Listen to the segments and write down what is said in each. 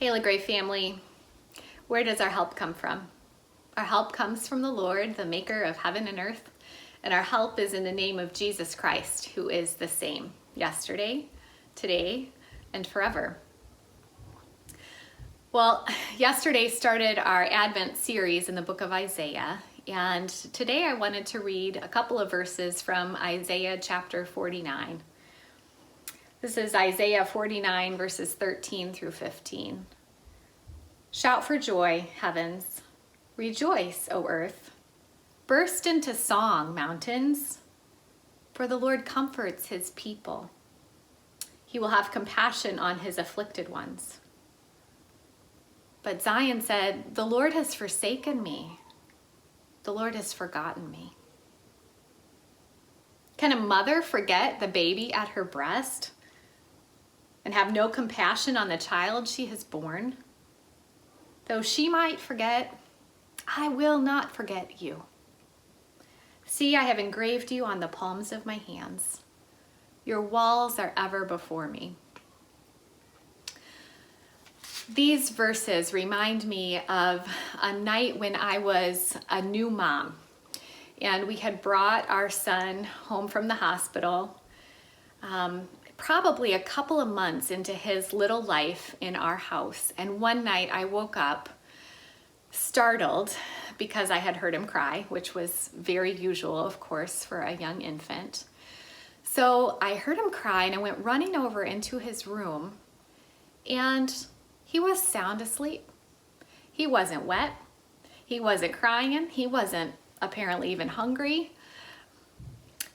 Hey, LaGrave family, where does our help come from? Our help comes from the Lord, the maker of heaven and earth, and our help is in the name of Jesus Christ, who is the same yesterday, today, and forever. Well, yesterday started our Advent series in the book of Isaiah, and today I wanted to read a couple of verses from Isaiah chapter 49. This is Isaiah 49 verses 13 through 15. Shout for joy, heavens. Rejoice, O earth. Burst into song, mountains. For the Lord comforts his people. He will have compassion on his afflicted ones. But Zion said, the Lord has forsaken me. The Lord has forgotten me. Can a mother forget the baby at her breast and have no compassion on the child she has borne? Though she might forget, I will not forget you. See, I have engraved you on the palms of my hands. Your walls are ever before me. These verses remind me of a night when I was a new mom, and we had brought our son home from the hospital, probably a couple of months into his little life in our house. And one night I woke up startled because I had heard him cry, which was very usual, of course, for a young infant. So I heard him cry and I went running over into his room, and he was sound asleep. He wasn't wet. He wasn't crying. He wasn't apparently even hungry.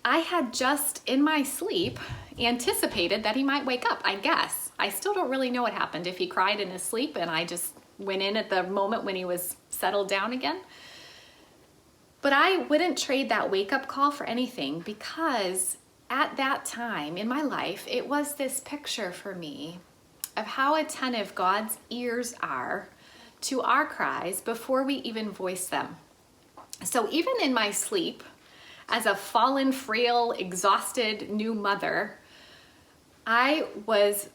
I had just in my sleep anticipated that he might wake up, I guess. I still don't really know what happened, if he cried in his sleep and I just went in at the moment when he was settled down again. But I wouldn't trade that wake-up call for anything, because at that time in my life, it was this picture for me of how attentive God's ears are to our cries before we even voice them. So even in my sleep, as a fallen, frail, exhausted new mother, I was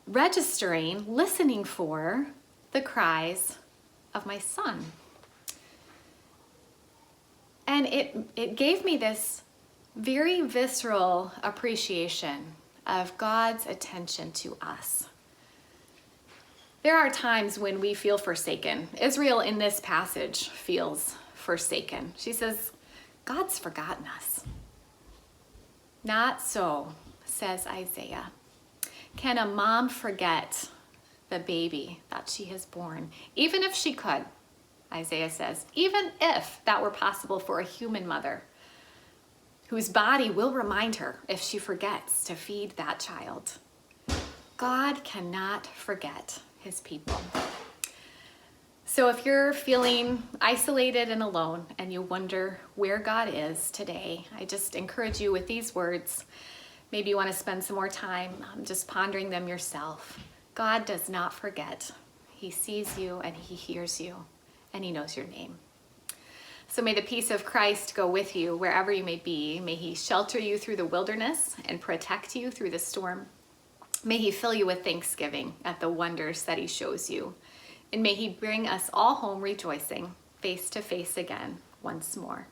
registering, listening for the cries of my son. And it gave me this very visceral appreciation of God's attention to us. There are times when we feel forsaken. Israel in this passage feels forsaken. She says, God's forgotten us. Not so, says Isaiah. Can a mom forget the baby that she has born? Even if she could, Isaiah says, even if that were possible for a human mother, whose body will remind her if she forgets to feed that child. God cannot forget his people. So if you're feeling isolated and alone and you wonder where God is today, I just encourage you with these words. Maybe you want to spend some more time just pondering them yourself. God does not forget. He sees you and he hears you and he knows your name. So may the peace of Christ go with you wherever you may be. May he shelter you through the wilderness and protect you through the storm. May he fill you with thanksgiving at the wonders that he shows you. And may he bring us all home rejoicing, face to face again once more.